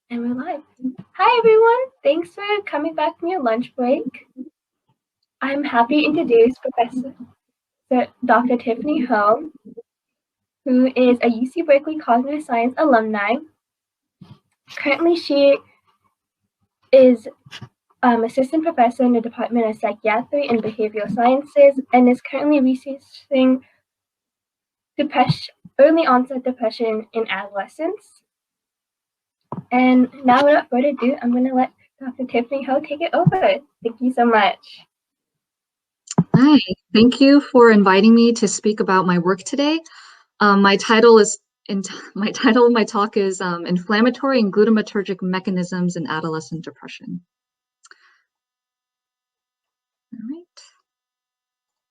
And we're live. Hi, everyone. Thanks for coming back from your lunch break. I'm happy to introduce Professor Dr. Tiffany Ho, who is a UC Berkeley Cognitive Science alumni. Currently, she is assistant professor in the Department of Psychiatry and Behavioral Sciences and is currently researching early onset depression in adolescents. And now, without further ado, I'm going to let Dr. Tiffany Ho take it over. Thank you so much. Hi, thank you for inviting me to speak about my work today. My title of my talk is Inflammatory and Glutamatergic Mechanisms in Adolescent Depression. All right.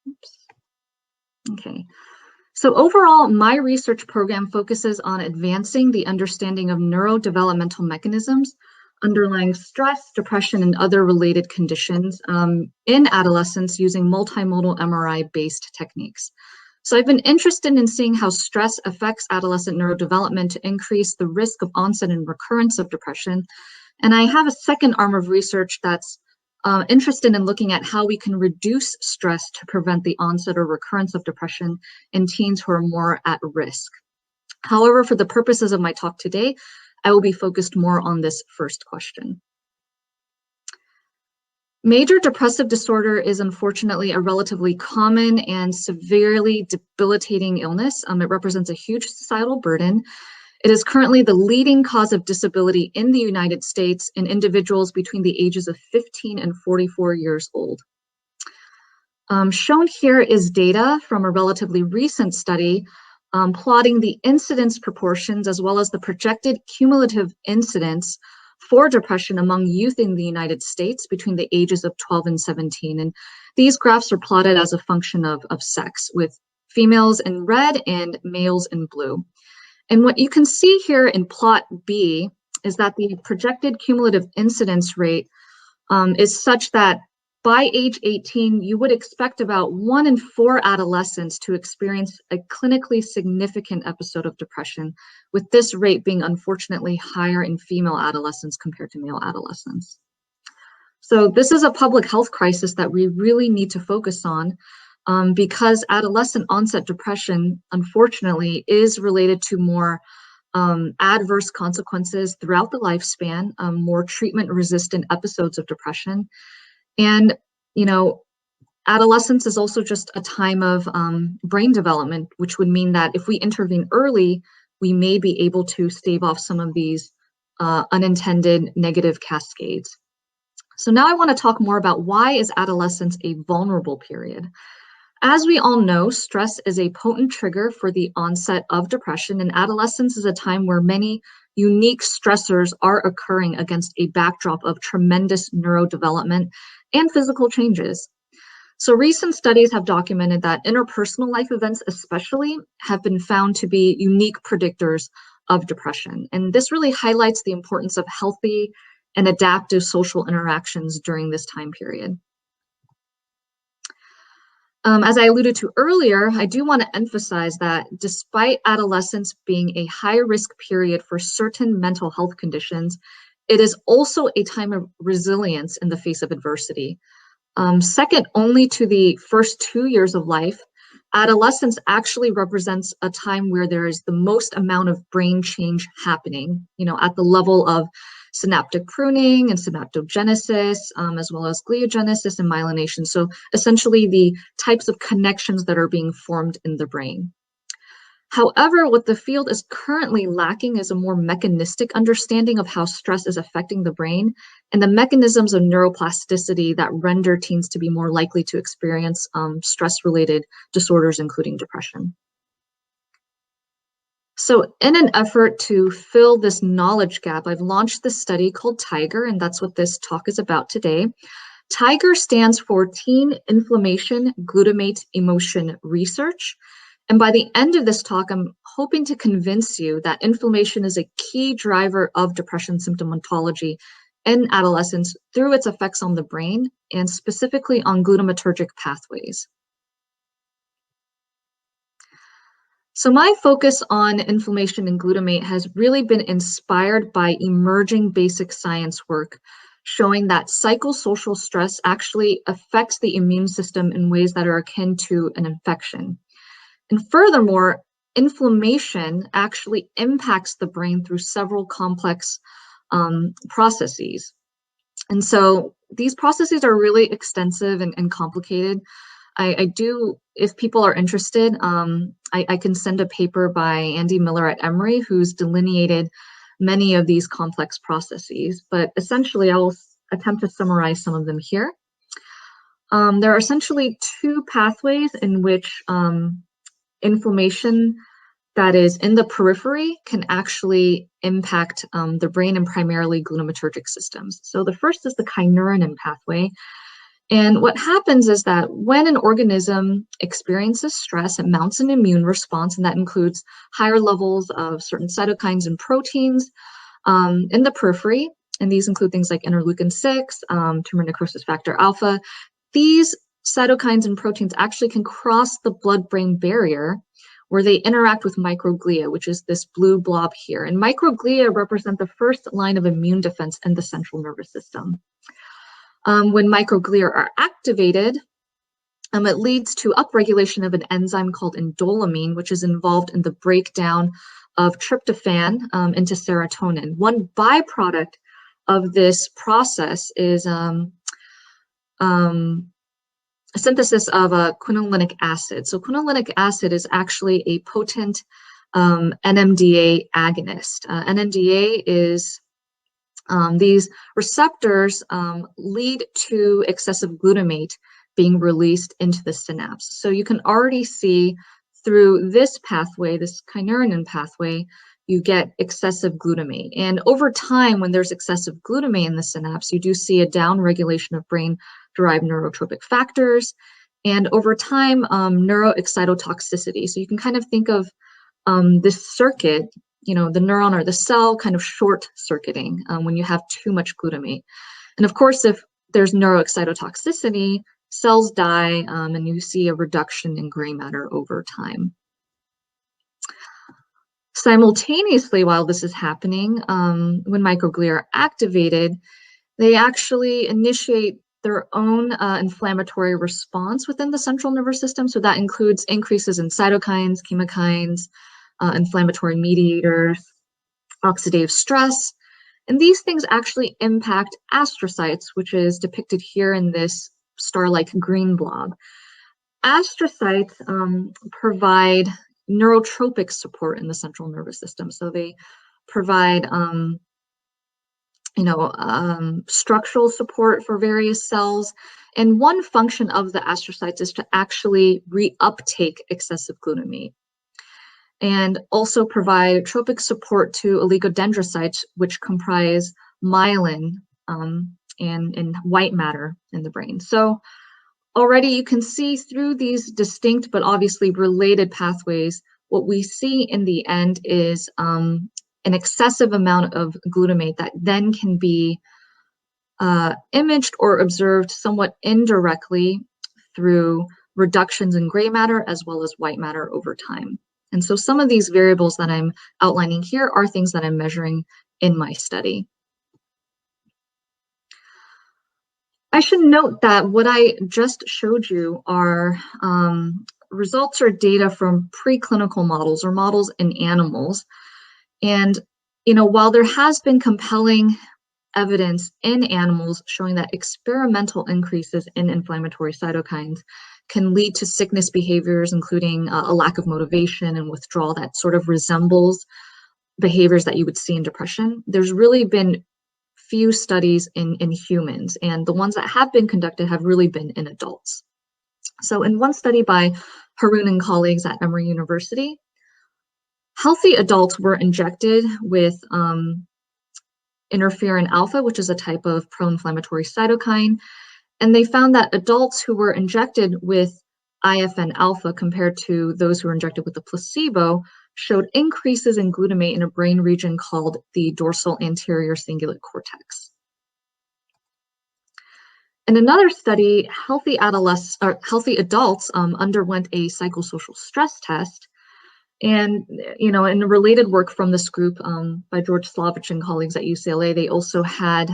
Oops. Okay. So overall, my research program focuses on advancing the understanding of neurodevelopmental mechanisms underlying stress, depression, and other related conditions in adolescents using multimodal MRI-based techniques. So I've been interested in seeing how stress affects adolescent neurodevelopment to increase the risk of onset and recurrence of depression. And I have a second arm of research that's interested in looking at how we can reduce stress to prevent the onset or recurrence of depression in teens who are more at risk. However, for the purposes of my talk today, I will be focused more on this first question. Major depressive disorder is unfortunately a relatively common and severely debilitating illness. It represents a huge societal burden. It is currently the leading cause of disability in the United States in individuals between the ages of 15 and 44 years old. Shown here is data from a relatively recent study plotting the incidence proportions as well as the projected cumulative incidence for depression among youth in the United States between the ages of 12 and 17. And these graphs are plotted as a function of sex, with females in red and males in blue. And what you can see here in plot B is that the projected cumulative incidence rate is such that by age 18, you would expect about 1 in 4 adolescents to experience a clinically significant episode of depression, with this rate being unfortunately higher in female adolescents compared to male adolescents. So this is a public health crisis that we really need to focus on because adolescent onset depression, unfortunately, is related to more adverse consequences throughout the lifespan, more treatment-resistant episodes of depression. And, you know, adolescence is also just a time of brain development, which would mean that if we intervene early, we may be able to stave off some of these unintended negative cascades. So now I want to talk more about why is adolescence a vulnerable period. As we all know, stress is a potent trigger for the onset of depression, and adolescence is a time where many unique stressors are occurring against a backdrop of tremendous neurodevelopment and physical changes. So recent studies have documented that interpersonal life events especially have been found to be unique predictors of depression. And this really highlights the importance of healthy and adaptive social interactions during this time period. As I alluded to earlier, I do want to emphasize that despite adolescence being a high-risk period for certain mental health conditions, it is also a time of resilience in the face of adversity. Second only to the first 2 years of life, adolescence actually represents a time where there is the most amount of brain change happening, at the level of synaptic pruning and synaptogenesis, as well as gliogenesis and myelination. So essentially the types of connections that are being formed in the brain. However, what the field is currently lacking is a more mechanistic understanding of how stress is affecting the brain and the mechanisms of neuroplasticity that render teens to be more likely to experience stress-related disorders, including depression. So in an effort to fill this knowledge gap, I've launched this study called TIGER, and that's what this talk is about today. TIGER stands for Teen Inflammation Glutamate Emotion Research. And by the end of this talk, I'm hoping to convince you that inflammation is a key driver of depression symptomatology in adolescents through its effects on the brain and specifically on glutamatergic pathways. So my focus on inflammation and glutamate has really been inspired by emerging basic science work showing that psychosocial stress actually affects the immune system in ways that are akin to an infection. And furthermore, inflammation actually impacts the brain through several complex processes. And so these processes are really extensive and complicated. I do, if people are interested, I can send a paper by Andy Miller at Emory, who's delineated many of these complex processes. But essentially, I will attempt to summarize some of them here. There are essentially two pathways in which inflammation that is in the periphery can actually impact the brain and primarily glutamatergic systems. So the first is the kynurenine pathway. And what happens is that when an organism experiences stress, it mounts an immune response, and that includes higher levels of certain cytokines and proteins in the periphery. And these include things like interleukin-6, tumor necrosis factor alpha. These cytokines and proteins actually can cross the blood-brain barrier where they interact with microglia, which is this blue blob here. And microglia represent the first line of immune defense in the central nervous system. When microglia are activated, it leads to upregulation of an enzyme called indolamine, which is involved in the breakdown of tryptophan into serotonin. One byproduct of this process is synthesis of quinolinic acid. So quinolinic acid is actually a potent NMDA agonist. NMDA is these receptors lead to excessive glutamate being released into the synapse. So you can already see through this pathway, this kynurenine pathway, you get excessive glutamate. And over time, when there's excessive glutamate in the synapse, you do see a downregulation of brain-derived neurotropic factors. And over time, neuroexcitotoxicity. So you can kind of think of this circuit, the neuron or the cell kind of short circuiting when you have too much glutamate. And of course, if there's neuroexcitotoxicity, cells die and you see a reduction in gray matter over time. Simultaneously, while this is happening, when microglia are activated, they actually initiate their own inflammatory response within the central nervous system. So that includes increases in cytokines, chemokines, inflammatory mediators, oxidative stress. And these things actually impact astrocytes, which is depicted here in this star-like green blob. Astrocytes provide neurotropic support in the central nervous system. So they provide structural support for various cells. And one function of the astrocytes is to actually reuptake excessive glutamate, and also provide tropic support to oligodendrocytes, which comprise myelin and white matter in the brain. So already you can see through these distinct but obviously related pathways, what we see in the end is an excessive amount of glutamate that then can be imaged or observed somewhat indirectly through reductions in gray matter as well as white matter over time. And so some of these variables that I'm outlining here are things that I'm measuring in my study. I should note that what I just showed you are results or data from preclinical models or models in animals. And, while there has been compelling evidence in animals showing that experimental increases in inflammatory cytokines can lead to sickness behaviors, including a lack of motivation and withdrawal that sort of resembles behaviors that you would see in depression, there's really been few studies in humans, and the ones that have been conducted have really been in adults. So in one study by Haroon and colleagues at Emory University, healthy adults were injected with interferon alpha, which is a type of pro-inflammatory cytokine, and they found that adults who were injected with IFN alpha compared to those who were injected with the placebo showed increases in glutamate in a brain region called the dorsal anterior cingulate cortex. In another study, healthy adults underwent a psychosocial stress test, And, you know, in related work from this group by George Slavich and colleagues at UCLA, they also had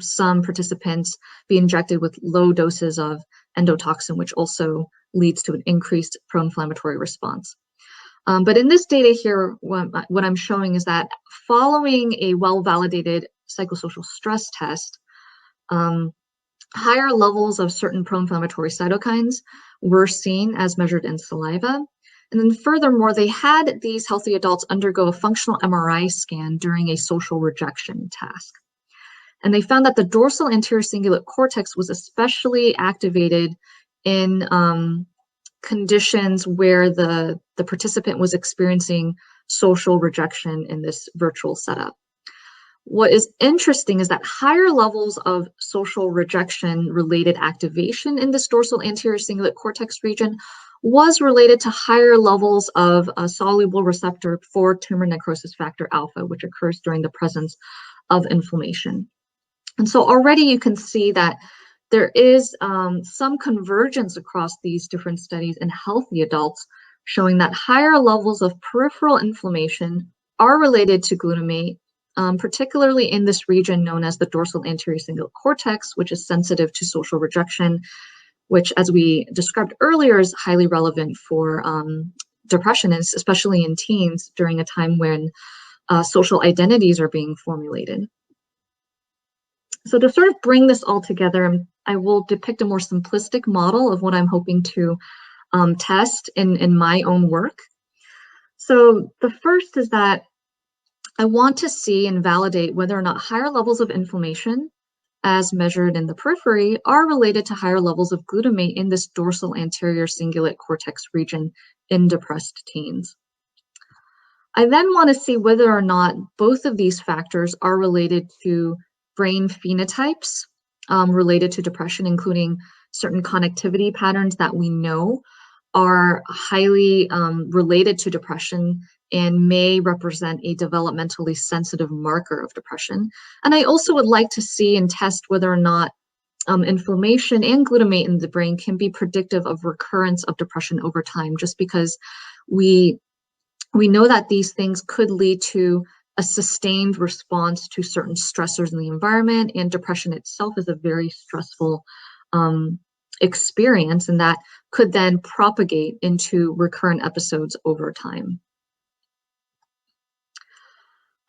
some participants be injected with low doses of endotoxin, which also leads to an increased pro-inflammatory response. But in this data here, what I'm showing is that following a well-validated psychosocial stress test, higher levels of certain pro-inflammatory cytokines were seen as measured in saliva. And then furthermore, they had these healthy adults undergo a functional MRI scan during a social rejection task. And they found that the dorsal anterior cingulate cortex was especially activated in conditions where the participant was experiencing social rejection in this virtual setup. What is interesting is that higher levels of social rejection related activation in this dorsal anterior cingulate cortex region was related to higher levels of a soluble receptor for tumor necrosis factor alpha, which occurs during the presence of inflammation. And so already you can see that there is some convergence across these different studies in healthy adults, showing that higher levels of peripheral inflammation are related to glutamate, particularly in this region known as the dorsal anterior cingulate cortex, which is sensitive to social rejection, which, as we described earlier, is highly relevant for depression, especially in teens during a time when social identities are being formulated. So to sort of bring this all together, I will depict a more simplistic model of what I'm hoping to test in my own work. So the first is that I want to see and validate whether or not higher levels of inflammation as measured in the periphery are related to higher levels of glutamate in this dorsal anterior cingulate cortex region in depressed teens. I then want to see whether or not both of these factors are related to brain phenotypes related to depression, including certain connectivity patterns that we know are highly related to depression and may represent a developmentally sensitive marker of depression. And I also would like to see and test whether or not inflammation and glutamate in the brain can be predictive of recurrence of depression over time, just because we know that these things could lead to a sustained response to certain stressors in the environment, and depression itself is a very stressful experience, and that could then propagate into recurrent episodes over time.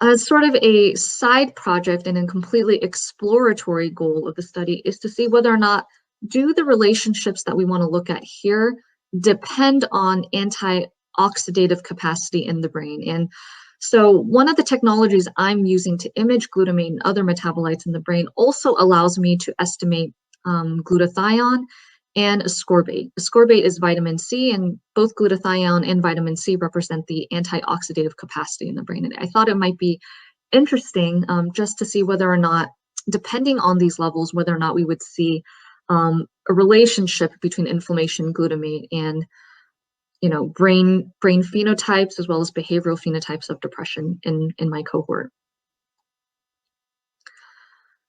As sort of a side project and a completely exploratory goal of the study is to see whether or not do the relationships that we want to look at here depend on antioxidative capacity in the brain. And so one of the technologies I'm using to image glutamate and other metabolites in the brain also allows me to estimate glutathione and ascorbate. Ascorbate is vitamin C, and both glutathione and vitamin C represent the antioxidative capacity in the brain. And I thought it might be interesting just to see whether or not, depending on these levels, whether or not we would see a relationship between inflammation, glutamate, and brain phenotypes as well as behavioral phenotypes of depression in my cohort.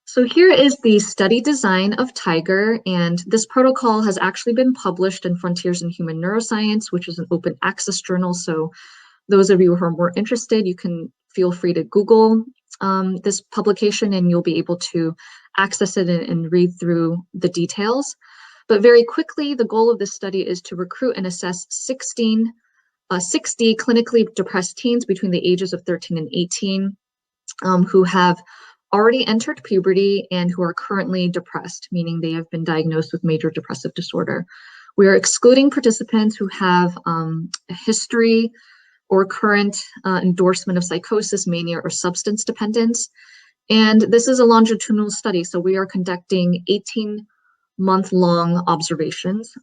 So here is the study design of TIGER, and this protocol has actually been published in Frontiers in Human Neuroscience, which is an open access journal. So those of you who are more interested, you can feel free to Google this publication and you'll be able to access it and read through the details. But very quickly, the goal of this study is to recruit and assess 60 clinically depressed teens between the ages of 13 and 18 who have already entered puberty and who are currently depressed, meaning they have been diagnosed with major depressive disorder. We are excluding participants who have a history or current endorsement of psychosis, mania, or substance dependence. And this is a longitudinal study, so we are conducting 18-month-long observations.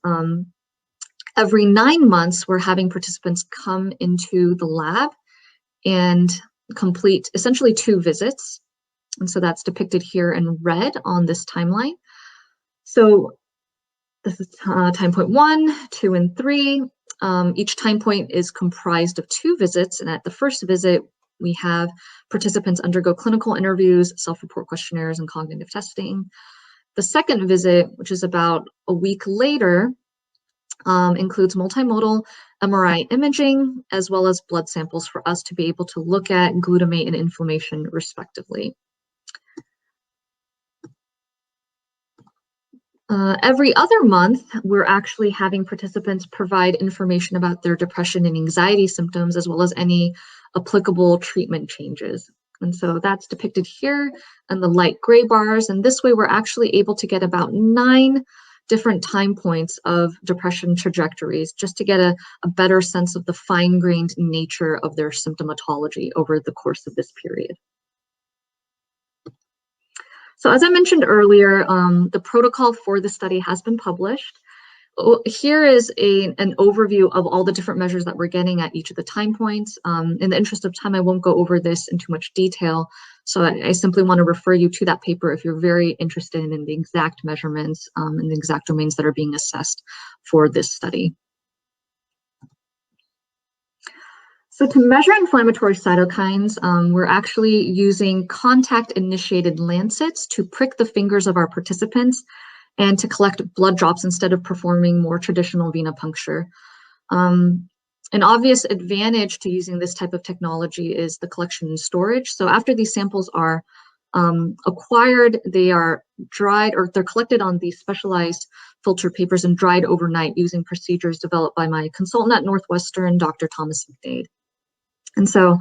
Every 9 months, we're having participants come into the lab and complete essentially 2 visits. And so that's depicted here in red on this timeline. So this is time point 1, 2, and 3. Each time point is comprised of 2 visits. And at the first visit, we have participants undergo clinical interviews, self-report questionnaires, and cognitive testing. The second visit, which is about a week later, includes multimodal MRI imaging, as well as blood samples for us to be able to look at glutamate and inflammation respectively. Every other month, we're actually having participants provide information about their depression and anxiety symptoms, as well as any applicable treatment changes. And so that's depicted here in the light gray bars. And this way, we're actually able to get about 9 different time points of depression trajectories, just to get a better sense of the fine-grained nature of their symptomatology over the course of this period. So as I mentioned earlier, the protocol for the study has been published. Here is an overview of all the different measures that we're getting at each of the time points. In the interest of time, I won't go over this in too much detail. So I simply want to refer you to that paper if you're very interested in the exact measurements and the exact domains that are being assessed for this study. So to measure inflammatory cytokines, we're actually using contact-initiated lancets to prick the fingers of our participants and to collect blood drops instead of performing more traditional venipuncture. An obvious advantage to using this type of technology is the collection and storage. So after these samples are acquired, they are dried, or they're collected on these specialized filter papers and dried overnight using procedures developed by my consultant at Northwestern, Dr. Thomas McDade. And so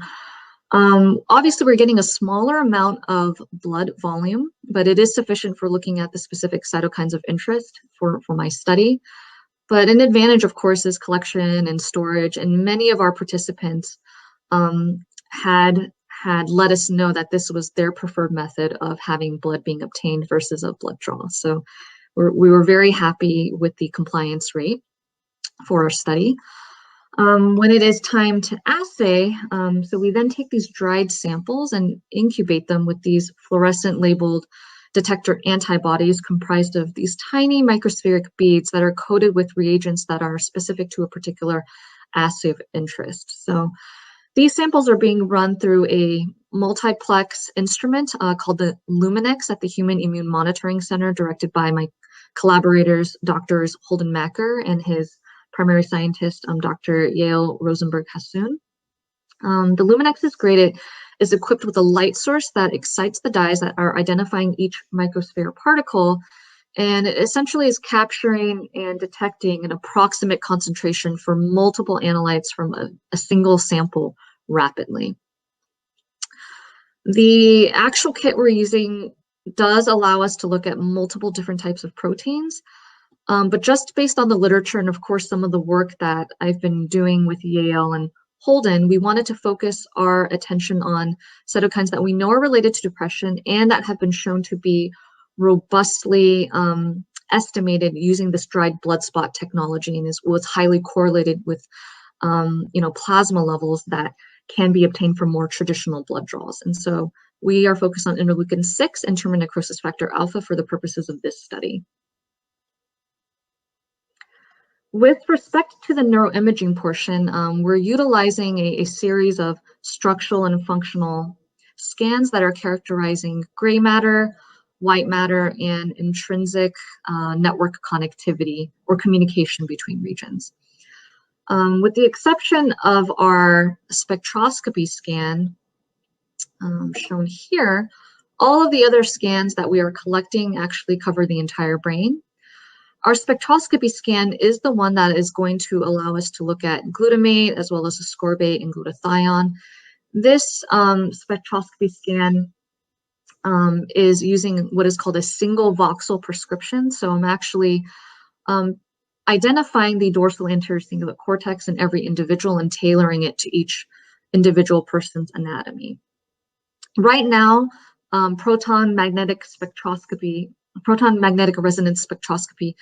obviously we're getting a smaller amount of blood volume, but it is sufficient for looking at the specific cytokines of interest for my study. But an advantage, of course, is collection and storage. And many of our participants had let us know that this was their preferred method of having blood being obtained versus a blood draw. So we were very happy with the compliance rate for our study. When it is time to assay, so we then take these dried samples and incubate them with these fluorescent labeled detector antibodies comprised of these tiny microspheric beads that are coated with reagents that are specific to a particular assay of interest. So these samples are being run through a multiplex instrument called the Luminex at the Human Immune Monitoring Center, directed by my collaborators, Drs. Holden Macker and his primary scientist, Dr. Yael Rosenberg-Hassoun. The Luminex is equipped with a light source that excites the dyes that are identifying each microsphere particle, and it essentially is capturing and detecting an approximate concentration for multiple analytes from a single sample rapidly. The actual kit we're using does allow us to look at multiple different types of proteins, but just based on the literature and of course some of the work that I've been doing with Yael and Holden, we wanted to focus our attention on cytokines that we know are related to depression and that have been shown to be robustly estimated using this dried blood spot technology, and was highly correlated with plasma levels that can be obtained from more traditional blood draws. And so we are focused on interleukin-6 and tumor necrosis factor alpha for the purposes of this study. With respect to the neuroimaging portion, we're utilizing a series of structural and functional scans that are characterizing gray matter, white matter, and intrinsic network connectivity or communication between regions. With the exception of our spectroscopy scan shown here, all of the other scans that we are collecting actually cover the entire brain. Our spectroscopy scan is the one that is going to allow us to look at glutamate as well as ascorbate and glutathione. This spectroscopy scan is using what is called a single voxel prescription. So I'm actually identifying the dorsal anterior cingulate cortex in every individual and tailoring it to each individual person's anatomy. Right now, proton magnetic resonance spectroscopy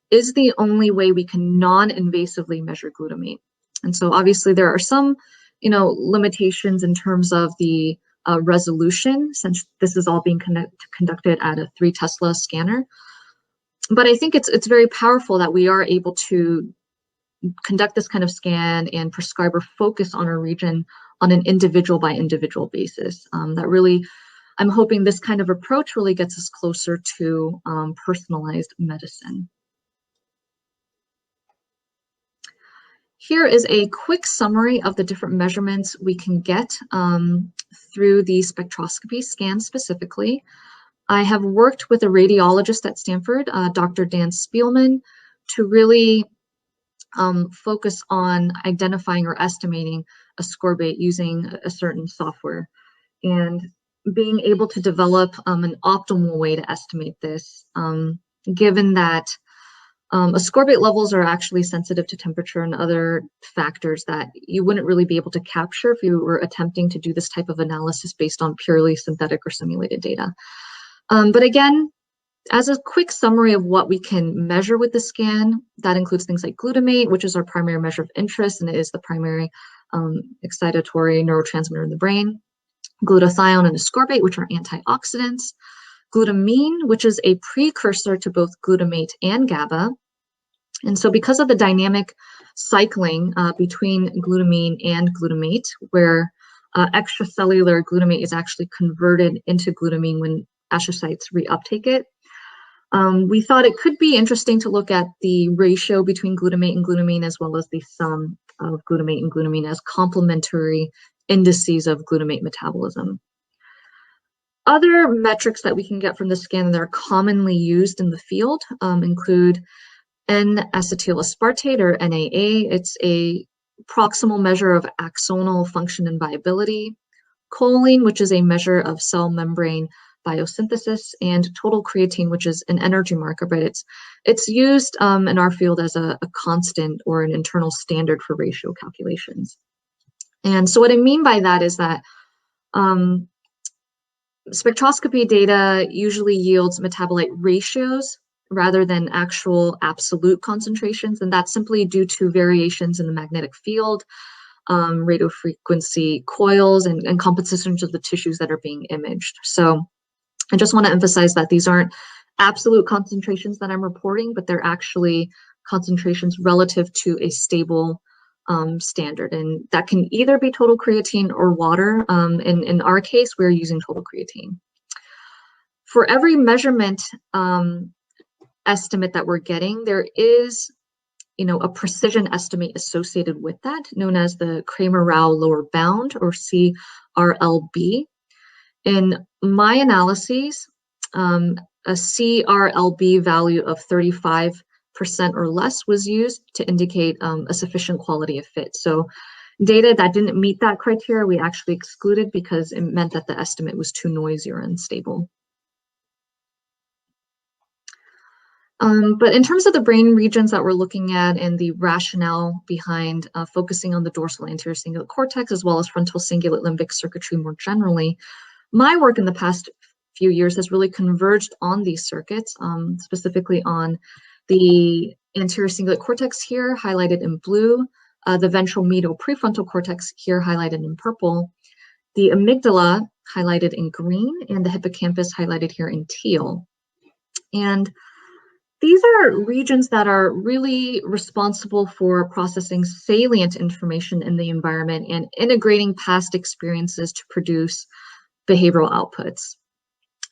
is the only way we can non-invasively measure glutamate. And so obviously there are some, limitations in terms of the resolution, since this is all being conducted at a 3 Tesla scanner. But I think it's very powerful that we are able to conduct this kind of scan and prescribe or focus on a region on an individual by individual basis. I'm hoping this kind of approach really gets us closer to personalized medicine. Here is a quick summary of the different measurements we can get through the spectroscopy scan specifically. I have worked with a radiologist at Stanford, Dr. Dan Spielman, to really focus on identifying or estimating ascorbate using a certain software, and being able to develop an optimal way to estimate this, given that ascorbate levels are actually sensitive to temperature and other factors that you wouldn't really be able to capture if you were attempting to do this type of analysis based on purely synthetic or simulated data. But again, as a quick summary of what we can measure with the scan, that includes things like glutamate, which is our primary measure of interest, and it is the primary excitatory neurotransmitter in the brain. Glutathione and ascorbate, which are antioxidants. Glutamine, which is a precursor to both glutamate and GABA. And so because of the dynamic cycling between glutamine and glutamate, where extracellular glutamate is actually converted into glutamine when astrocytes reuptake it, we thought it could be interesting to look at the ratio between glutamate and glutamine, as well as the sum of glutamate and glutamine as complementary indices of glutamate metabolism. Other metrics that we can get from the scan that are commonly used in the field include N-acetyl aspartate, or NAA. It's a proximal measure of axonal function and viability. Choline, which is a measure of cell membrane biosynthesis, and total creatine, which is an energy marker, but it's used in our field as a constant or an internal standard for ratio calculations. And so what I mean by that is that spectroscopy data usually yields metabolite ratios rather than actual absolute concentrations, and that's simply due to variations in the magnetic field, radiofrequency coils, and compositions of the tissues that are being imaged. So I just want to emphasize that these aren't absolute concentrations that I'm reporting, but they're actually concentrations relative to a stable standard. And that can either be total creatine or water. In our case, we're using total creatine. For every measurement estimate that we're getting, there is a precision estimate associated with that, known as the Kramer-Rao lower bound, or CRLB. In my analyses, a CRLB value of 35% or less was used to indicate a sufficient quality of fit. So data that didn't meet that criteria, we actually excluded because it meant that the estimate was too noisy or unstable. But in terms of the brain regions that we're looking at and the rationale behind focusing on the dorsal anterior cingulate cortex, as well as fronto-cingulate-limbic circuitry more generally, my work in the past few years has really converged on these circuits, specifically on the anterior cingulate cortex here highlighted in blue, the ventral medial prefrontal cortex here highlighted in purple, the amygdala highlighted in green, and the hippocampus highlighted here in teal. And these are regions that are really responsible for processing salient information in the environment and integrating past experiences to produce behavioral outputs.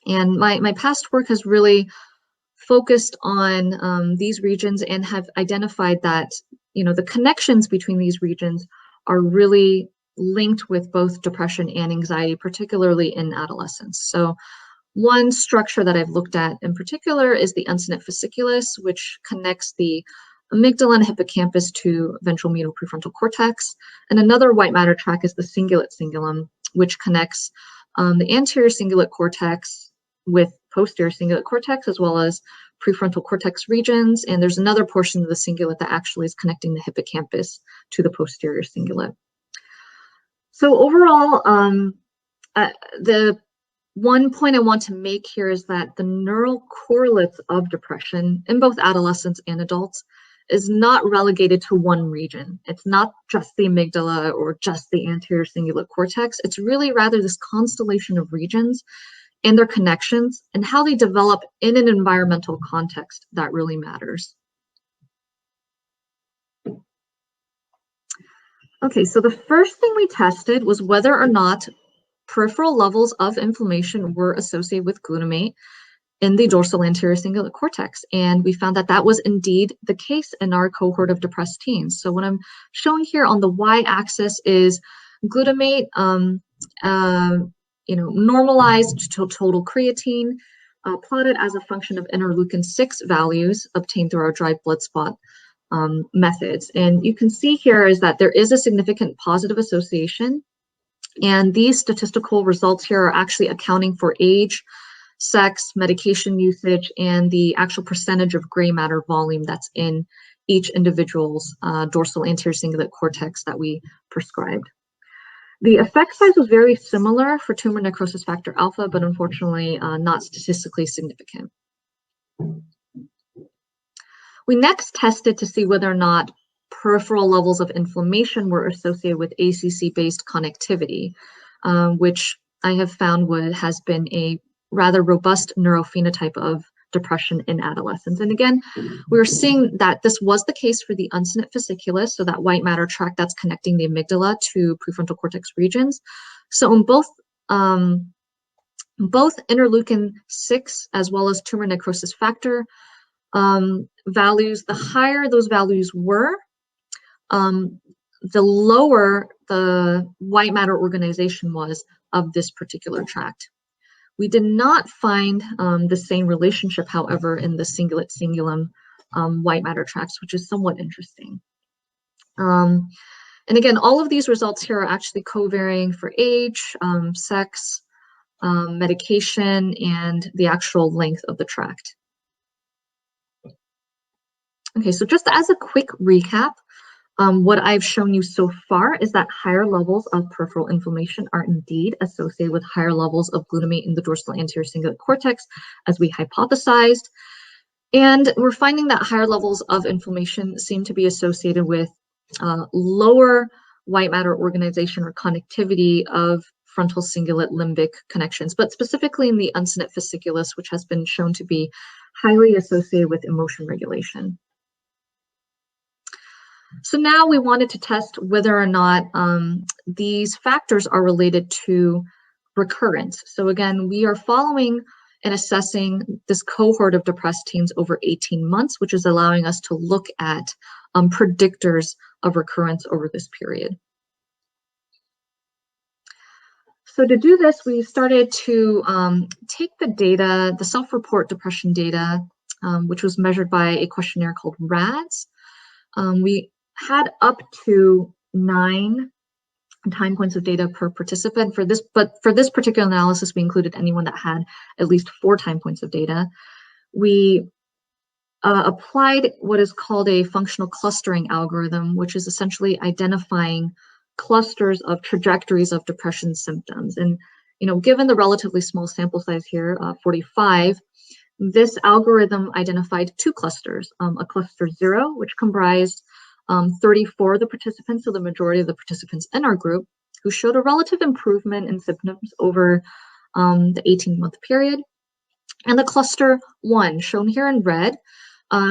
And my past work has really focused on these regions and have identified that the connections between these regions are really linked with both depression and anxiety, particularly in adolescence. So one structure that I've looked at in particular is the uncinate fasciculus, which connects the amygdala and hippocampus to ventral medial prefrontal cortex. And another white matter track is the cingulate cingulum, which connects the anterior cingulate cortex with posterior cingulate cortex, as well as prefrontal cortex regions. And there's another portion of the cingulate that actually is connecting the hippocampus to the posterior cingulate. So overall, the one point I want to make here is that the neural correlates of depression in both adolescents and adults is not relegated to one region. It's not just the amygdala or just the anterior cingulate cortex. It's really rather this constellation of regions and their connections and how they develop in an environmental context that really matters. Okay, so the first thing we tested was whether or not peripheral levels of inflammation were associated with glutamate. in the dorsal anterior cingulate cortex. And we found that that was indeed the case in our cohort of depressed teens. So what I'm showing here on the y-axis is glutamate, normalized to total creatine, plotted as a function of interleukin-6 values obtained through our dried blood spot methods. And you can see here is that there is a significant positive association. And these statistical results here are actually accounting for age, sex, medication usage, and the actual percentage of gray matter volume that's in each individual's dorsal anterior cingulate cortex that we prescribed. The effect size was very similar for tumor necrosis factor alpha, but unfortunately not statistically significant. We next tested to see whether or not peripheral levels of inflammation were associated with ACC-based connectivity, which I have found has been a rather robust neurophenotype of depression in adolescents. And again, we were seeing that this was the case for the uncinate fasciculus, so that white matter tract that's connecting the amygdala to prefrontal cortex regions. So in both interleukin-6 as well as tumor necrosis factor values, the higher those values were, the lower the white matter organization was of this particular tract. We did not find the same relationship, however, in the cingulate-cingulum white matter tracts, which is somewhat interesting. And again, all of these results here are actually covariant for age, sex, medication, and the actual length of the tract. Okay, so just as a quick recap, what I've shown you so far is that higher levels of peripheral inflammation are indeed associated with higher levels of glutamate in the dorsal anterior cingulate cortex, as we hypothesized. And we're finding that higher levels of inflammation seem to be associated with lower white matter organization or connectivity of fronto-cingulate-limbic connections, but specifically in the uncinate fasciculus, which has been shown to be highly associated with emotion regulation. So now we wanted to test whether or not these factors are related to recurrence. So again, we are following and assessing this cohort of depressed teens over 18 months, which is allowing us to look at predictors of recurrence over this period. So to do this, we started to take the data, the self-report depression data, which was measured by a questionnaire called RADS. We had up to 9 time points of data per participant for this, but for this particular analysis, we included anyone that had at least 4 time points of data. We applied what is called a functional clustering algorithm, which is essentially identifying clusters of trajectories of depression symptoms. And, given the relatively small sample size here, 45, this algorithm identified 2 clusters, a cluster 0, which comprised 34 of the participants, so the majority of the participants in our group, who showed a relative improvement in symptoms over the 18-month period. And the cluster 1, shown here in red,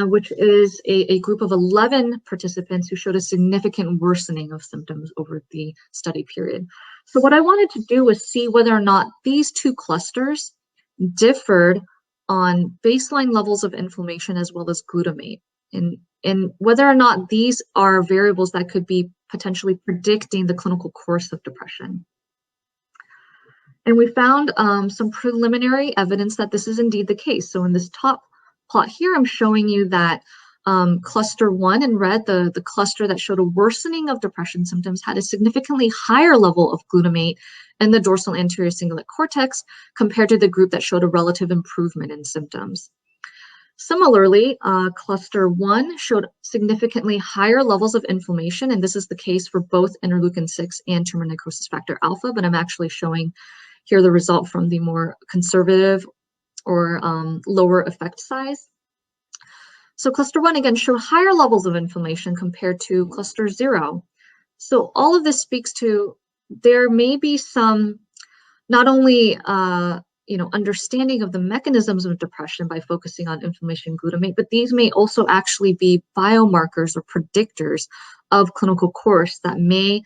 which is a group of 11 participants who showed a significant worsening of symptoms over the study period. So what I wanted to do was see whether or not these 2 clusters differed on baseline levels of inflammation as well as glutamate, and whether or not these are variables that could be potentially predicting the clinical course of depression. And we found some preliminary evidence that this is indeed the case. So in this top plot here, I'm showing you that cluster 1 in red, the cluster that showed a worsening of depression symptoms, had a significantly higher level of glutamate in the dorsal anterior cingulate cortex compared to the group that showed a relative improvement in symptoms. Similarly, cluster 1 showed significantly higher levels of inflammation, and this is the case for both interleukin-6 and tumor necrosis factor alpha, but I'm actually showing here the result from the more conservative or lower effect size. So cluster 1 again showed higher levels of inflammation compared to cluster 0. So all of this speaks to there may be some not only understanding of the mechanisms of depression by focusing on inflammation glutamate, but these may also actually be biomarkers or predictors of clinical course that may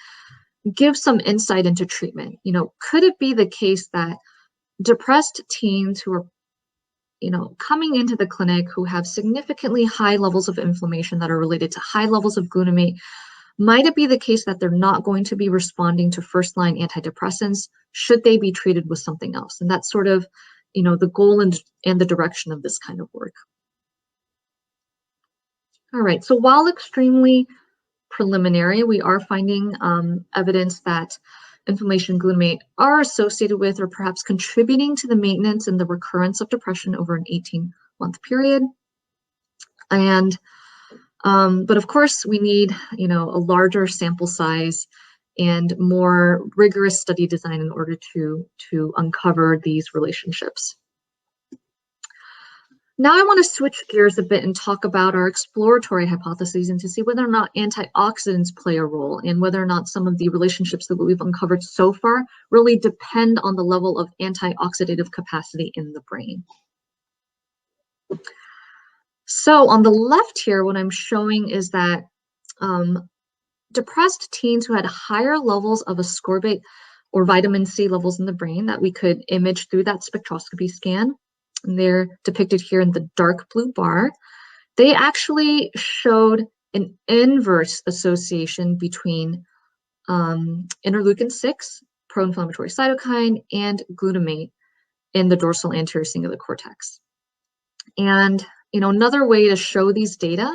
give some insight into treatment. Could it be the case that depressed teens who are coming into the clinic who have significantly high levels of inflammation that are related to high levels of glutamate, might it be the case that they're not going to be responding to first-line antidepressants? Should they be treated with something else? And that's sort of, the goal and the direction of this kind of work. All right, so while extremely preliminary, we are finding evidence that inflammation glutamate are associated with or perhaps contributing to the maintenance and the recurrence of depression over an 18-month period. And but of course, we need a larger sample size and more rigorous study design in order to uncover these relationships. Now I want to switch gears a bit and talk about our exploratory hypotheses and to see whether or not antioxidants play a role and whether or not some of the relationships that we've uncovered so far really depend on the level of antioxidative capacity in the brain. So on the left here, what I'm showing is that depressed teens who had higher levels of ascorbate or vitamin C levels in the brain that we could image through that spectroscopy scan, and they're depicted here in the dark blue bar, they actually showed an inverse association between interleukin-6, pro-inflammatory cytokine, and glutamate in the dorsal anterior cingulate cortex. And another way to show these data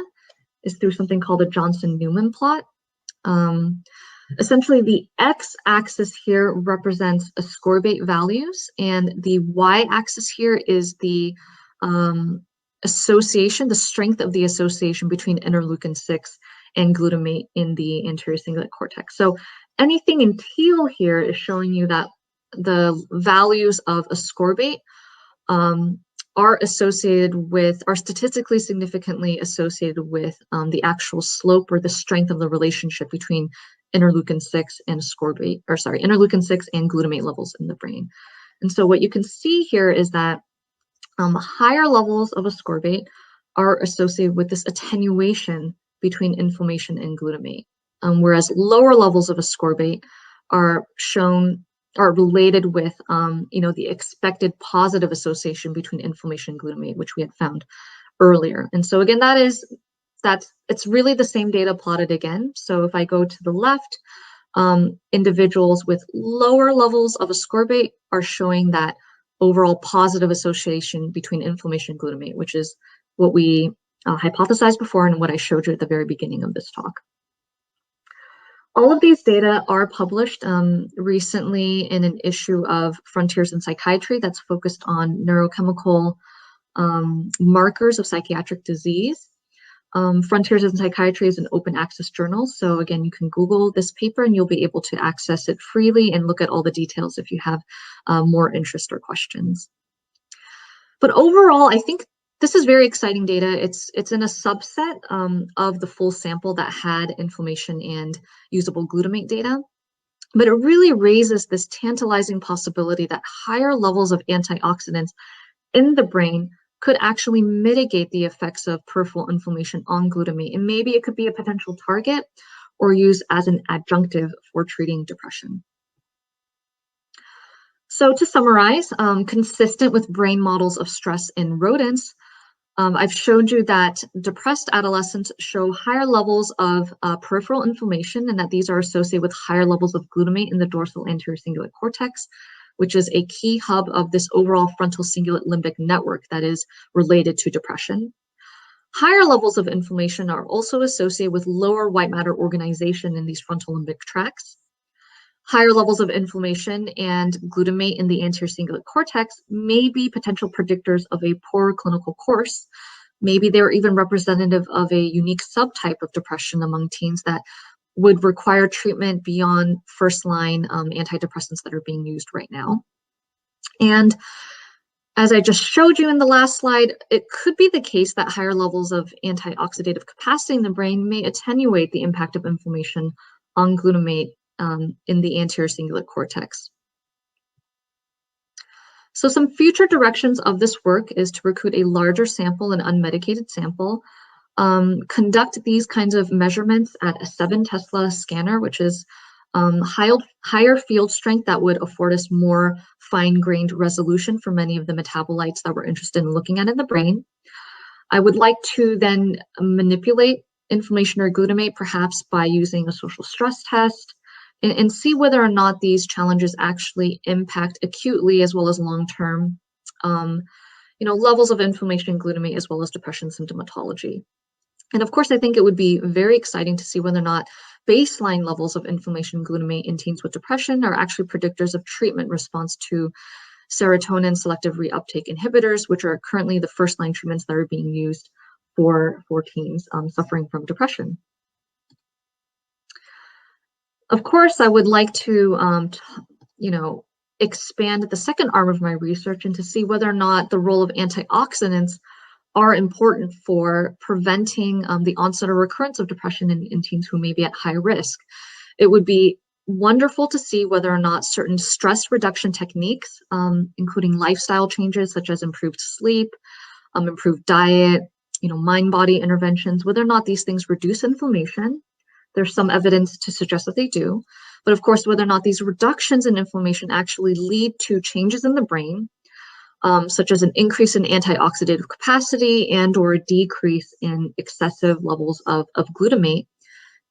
is through something called a Johnson-Newman plot. Essentially, the x-axis here represents ascorbate values, and the y-axis here is the association, the strength of the association between interleukin-6 and glutamate in the anterior cingulate cortex. So anything in teal here is showing you that the values of ascorbate are statistically significantly associated with the actual slope or the strength of the relationship between interleukin-6 and interleukin-6 and glutamate levels in the brain. And so what you can see here is that higher levels of ascorbate are associated with this attenuation between inflammation and glutamate, whereas lower levels of ascorbate are related with the expected positive association between inflammation and glutamate, which we had found earlier. And so again, it's really the same data plotted again. So if I go to the left, individuals with lower levels of ascorbate are showing that overall positive association between inflammation and glutamate, which is what we hypothesized before and what I showed you at the very beginning of this talk. All of these data are published recently in an issue of Frontiers in Psychiatry that's focused on neurochemical markers of psychiatric disease. Frontiers in Psychiatry is an open access journal. So again, you can Google this paper and you'll be able to access it freely and look at all the details if you have more interest or questions. But overall, I think this is very exciting data. It's in a subset of the full sample that had inflammation and usable glutamate data. But it really raises this tantalizing possibility that higher levels of antioxidants in the brain could actually mitigate the effects of peripheral inflammation on glutamate. And maybe it could be a potential target or used as an adjunctive for treating depression. So to summarize, consistent with brain models of stress in rodents, I've showed you that depressed adolescents show higher levels of peripheral inflammation and that these are associated with higher levels of glutamate in the dorsal anterior cingulate cortex, which is a key hub of this overall fronto-cingulate-limbic network that is related to depression. Higher levels of inflammation are also associated with lower white matter organization in these frontal limbic tracts. Higher levels of inflammation and glutamate in the anterior cingulate cortex may be potential predictors of a poor clinical course. Maybe they're even representative of a unique subtype of depression among teens that would require treatment beyond first-line antidepressants that are being used right now. And as I just showed you in the last slide, it could be the case that higher levels of antioxidative capacity in the brain may attenuate the impact of inflammation on glutamate in the anterior cingulate cortex. So some future directions of this work is to recruit a larger sample, an unmedicated sample, conduct these kinds of measurements at a 7 Tesla scanner, which is higher field strength that would afford us more fine-grained resolution for many of the metabolites that we're interested in looking at in the brain. I would like to then manipulate inflammatory glutamate, perhaps by using a social stress test, and see whether or not these challenges actually impact acutely as well as long-term, levels of inflammation glutamate as well as depression symptomatology. And of course, I think it would be very exciting to see whether or not baseline levels of inflammation glutamate in teens with depression are actually predictors of treatment response to serotonin selective reuptake inhibitors, which are currently the first-line treatments that are being used for teens suffering from depression. Of course, I would like to, expand the second arm of my research and to see whether or not the role of antioxidants are important for preventing the onset or recurrence of depression in teens who may be at high risk. It would be wonderful to see whether or not certain stress reduction techniques, including lifestyle changes such as improved sleep, improved diet, mind-body interventions, whether or not these things reduce inflammation. There's some evidence to suggest that they do. But of course, whether or not these reductions in inflammation actually lead to changes in the brain, such as an increase in antioxidative capacity and or a decrease in excessive levels of glutamate,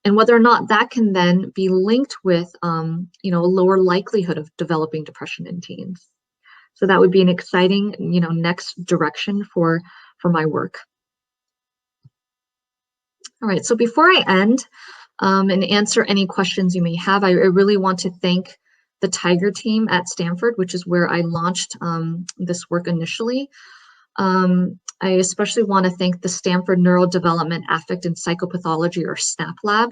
and whether or not that can then be linked with a lower likelihood of developing depression in teens. So that would be an exciting next direction for my work. All right, so before I end and answer any questions you may have, I really want to thank the Tiger team at Stanford, which is where I launched this work initially. I especially want to thank the Stanford Neurodevelopment, Affect, and Psychopathology, or SNAP lab,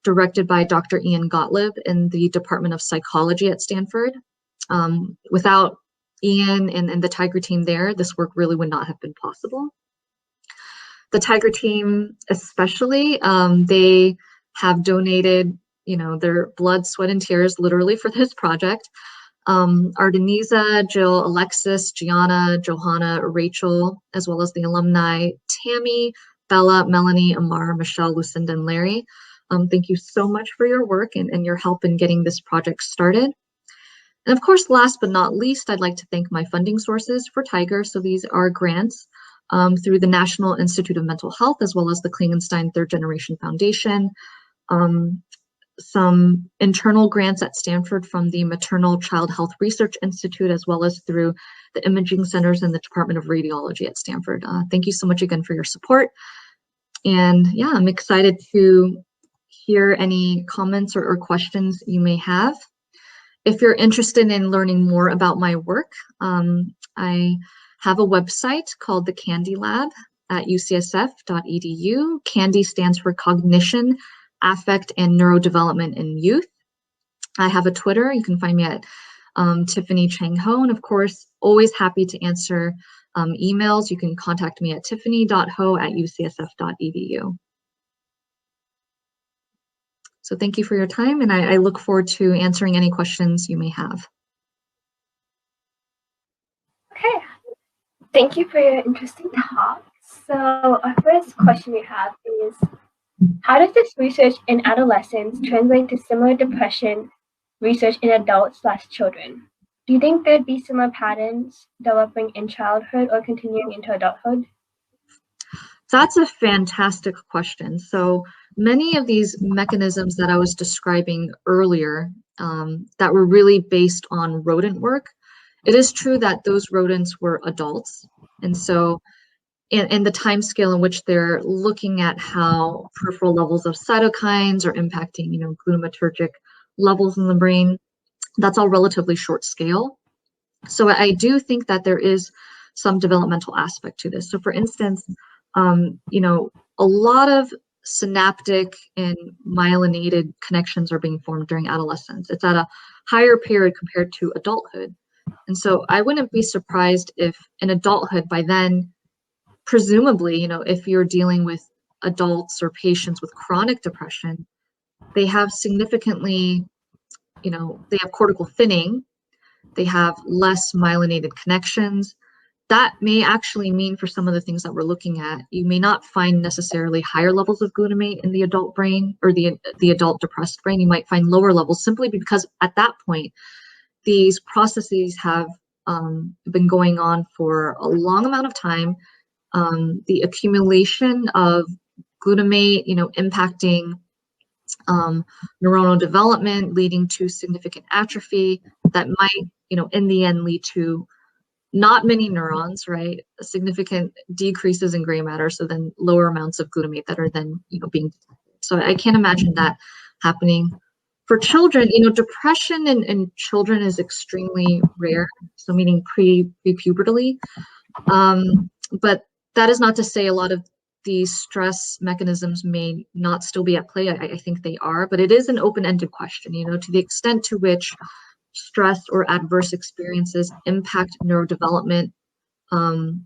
directed by Dr. Ian Gottlieb in the Department of Psychology at Stanford. Without Ian and the Tiger team there, this work really would not have been possible. The Tiger team especially, they have donated their blood, sweat, and tears literally for this project. Ardenisa, Jill, Alexis, Gianna, Johanna, Rachel, as well as the alumni, Tammy, Bella, Melanie, Amar, Michelle, Lucinda, and Larry. Thank you so much for your work and your help in getting this project started. And of course, last but not least, I'd like to thank my funding sources for Tiger. So these are grants through the National Institute of Mental Health, as well as the Klingenstein Third Generation Foundation. Some internal grants at Stanford from the Maternal Child Health Research Institute, as well as through the imaging centers in the Department of Radiology at Stanford. Thank you so much again for your support. And yeah, I'm excited to hear any comments or questions you may have. If you're interested in learning more about my work, I have a website called the Candy Lab at ucsf.edu. CANDY stands for Cognition, Affect, and Neurodevelopment in Youth. I have a Twitter. You can find me at Tiffany Chang Ho. And of course, always happy to answer emails. You can contact me at tiffany.ho@ucsf.edu. So thank you for your time, and I look forward to answering any questions you may have. Okay, thank you for your interesting talk. So our first question we have is, how does this research in adolescents translate to similar depression research in adults/children? Do you think there'd be similar patterns developing in childhood or continuing into adulthood? That's a fantastic question. So many of these mechanisms that I was describing earlier that were really based on rodent work, it is true that those rodents were adults. And so in the time scale in which they're looking at how peripheral levels of cytokines are impacting, glutamatergic levels in the brain, that's all relatively short scale. So I do think that there is some developmental aspect to this. So for instance, a lot of synaptic and myelinated connections are being formed during adolescence. It's at a higher period compared to adulthood. And so I wouldn't be surprised if in adulthood by then, presumably, if you're dealing with adults or patients with chronic depression, they have significantly, they have cortical thinning, they have less myelinated connections, that may actually mean for some of the things that we're looking at, you may not find necessarily higher levels of glutamate in the adult brain or the adult depressed brain. You might find lower levels simply because at that point, these processes have been going on for a long amount of time. The accumulation of glutamate, impacting neuronal development, leading to significant atrophy that might, in the end lead to not many neurons, right? Significant decreases in gray matter, so then lower amounts of glutamate that are then, being detected. So I can't imagine that happening. For children, depression in children is extremely rare, so meaning pre-pubertally. But that is not to say a lot of these stress mechanisms may not still be at play. I think they are, but it is an open-ended question, to the extent to which stress or adverse experiences impact neurodevelopment. And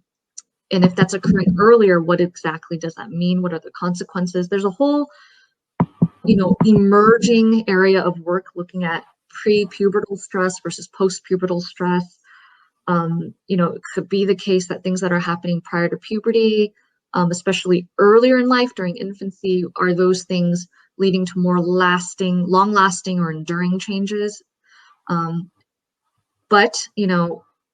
if that's occurring earlier, what exactly does that mean? What are the consequences? There's a whole, emerging area of work looking at pre-pubertal stress versus post-pubertal stress. It could be the case that things that are happening prior to puberty, especially earlier in life during infancy, are those things leading to more long-lasting or enduring changes. But,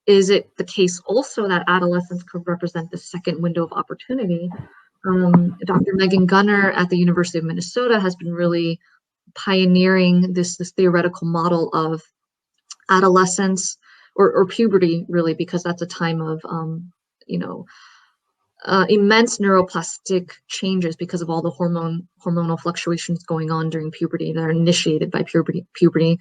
is it the case also that adolescence could represent the second window of opportunity? Dr. Megan Gunner at the University of Minnesota has been really pioneering this theoretical model of adolescence or puberty, really, because that's a time of, immense neuroplastic changes because of all the hormonal fluctuations going on during puberty that are initiated by puberty.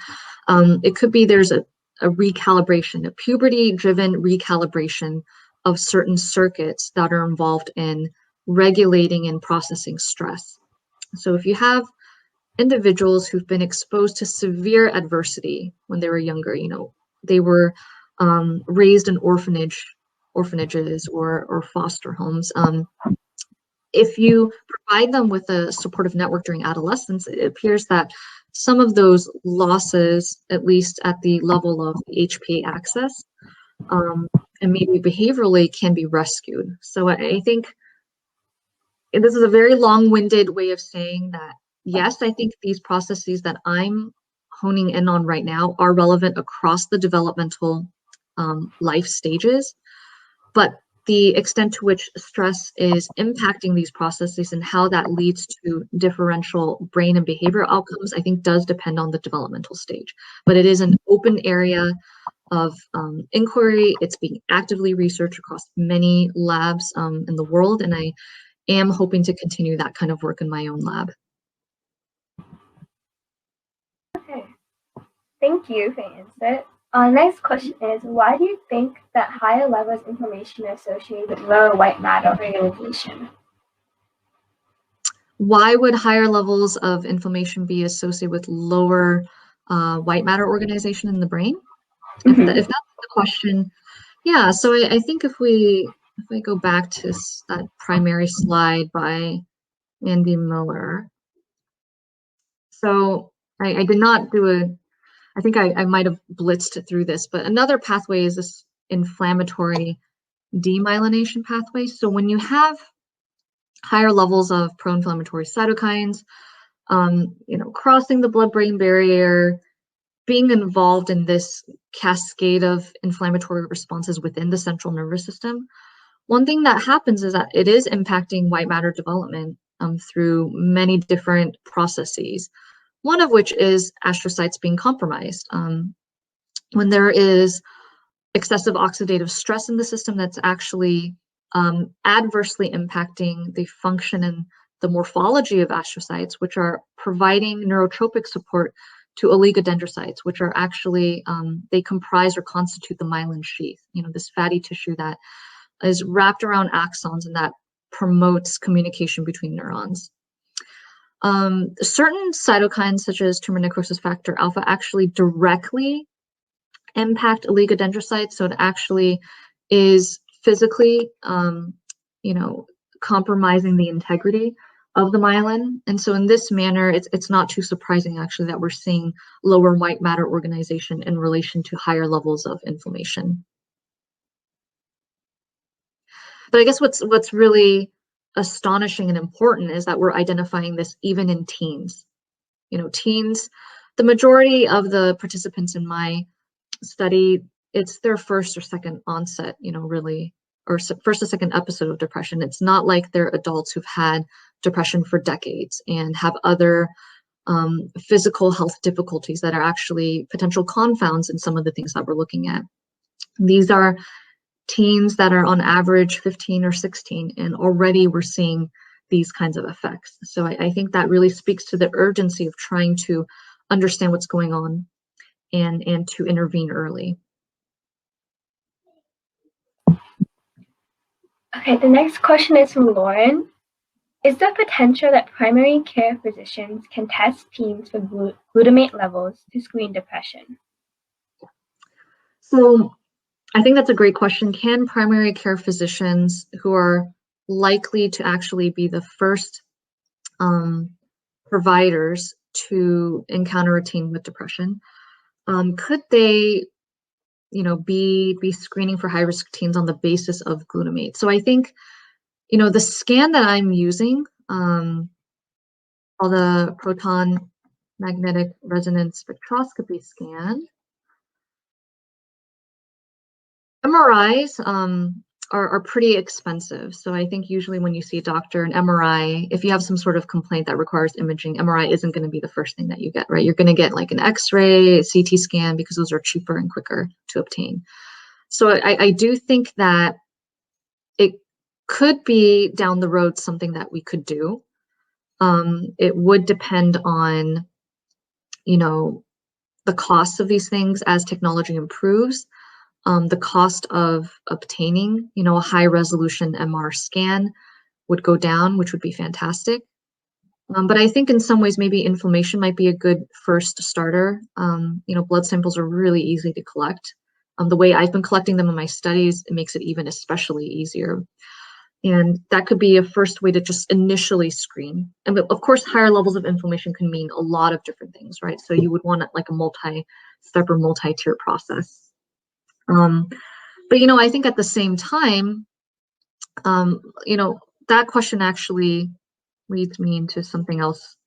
It could be there's a recalibration, a puberty-driven recalibration of certain circuits that are involved in regulating and processing stress. So if you have individuals who've been exposed to severe adversity when they were younger, they were raised in orphanages or foster homes. If you provide them with a supportive network during adolescence, it appears that some of those losses, at least at the level of HPA access, and maybe behaviorally, can be rescued. So I think this is a very long-winded way of saying that, yes, I think these processes that I'm honing in on right now are relevant across the developmental life stages, but the extent to which stress is impacting these processes and how that leads to differential brain and behavioral outcomes, I think does depend on the developmental stage. But it is an open area of inquiry. It's being actively researched across many labs in the world, and I am hoping to continue that kind of work in my own lab. Okay, thank you for your answer. Our next question is, why do you think that higher levels of inflammation are associated with lower white matter organization? Why would higher levels of inflammation be associated with lower white matter organization in the brain? If that's the question, yeah. So I think if we go back to that primary slide by Andy Miller. So I did not do I think I might have blitzed through this, but another pathway is this inflammatory demyelination pathway. So when you have higher levels of pro-inflammatory cytokines, crossing the blood-brain barrier, being involved in this cascade of inflammatory responses within the central nervous system, one thing that happens is that it is impacting white matter development through many different processes, one of which is astrocytes being compromised. When there is excessive oxidative stress in the system, that's actually adversely impacting the function and the morphology of astrocytes, which are providing neurotropic support to oligodendrocytes, which are actually, they comprise or constitute the myelin sheath, this fatty tissue that is wrapped around axons and that promotes communication between neurons. Certain cytokines, such as tumor necrosis factor alpha, actually directly impact oligodendrocytes, so it actually is physically, compromising the integrity of the myelin. And so in this manner, it's not too surprising actually that we're seeing lower white matter organization in relation to higher levels of inflammation. But I guess what's really astonishing and important is that we're identifying this even in teens. Teens, the majority of the participants in my study, it's their first or second onset, really, or first or second episode of depression. It's not like they're adults who've had depression for decades and have other physical health difficulties that are actually potential confounds in some of the things that we're looking at. These are teens that are on average 15 or 16, and already we're seeing these kinds of effects. So I think that really speaks to the urgency of trying to understand what's going on and to intervene early. Okay, the next question is from Lauren. Is there potential that primary care physicians can test teens for glutamate levels to screen depression? So I think that's a great question. Can primary care physicians, who are likely to actually be the first providers to encounter a teen with depression, could they be screening for high-risk teens on the basis of glutamate? So I think, the scan that I'm using, called the proton magnetic resonance spectroscopy scan, MRIs are pretty expensive. So I think usually when you see a doctor, an MRI, if you have some sort of complaint that requires imaging, MRI isn't going to be the first thing that you get, right? You're going to get like an X-ray, CT scan, because those are cheaper and quicker to obtain. So I do think that it could be down the road something that we could do. It would depend on, the cost of these things as technology improves. The cost of obtaining, a high resolution MR scan would go down, which would be fantastic. But I think in some ways, maybe inflammation might be a good first starter. Blood samples are really easy to collect. The way I've been collecting them in my studies, it makes it even especially easier. And that could be a first way to just initially screen. And of course, higher levels of inflammation can mean a lot of different things, right? So you would want like a multi-step or multi-tier process. But I think at the same time, that question actually leads me into something else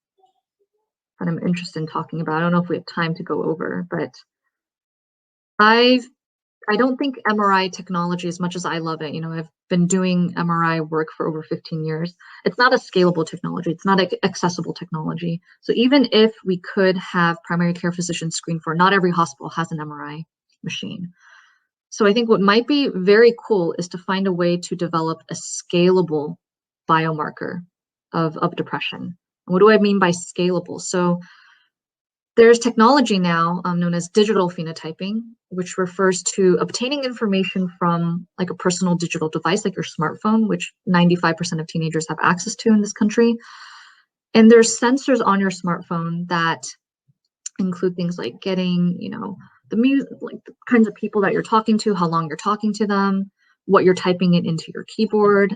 that I'm interested in talking about. I don't know if we have time to go over, but I don't think MRI technology, as much as I love it, I've been doing MRI work for over 15 years. It's not a scalable technology. It's not accessible technology. So even if we could have primary care physicians screen for, not every hospital has an MRI machine. So I think what might be very cool is to find a way to develop a scalable biomarker of depression. And what do I mean by scalable? So there's technology now known as digital phenotyping, which refers to obtaining information from like a personal digital device, like your smartphone, which 95% of teenagers have access to in this country. And there's sensors on your smartphone that include things like getting, the music, like the kinds of people that you're talking to, how long you're talking to them, what you're typing it into your keyboard,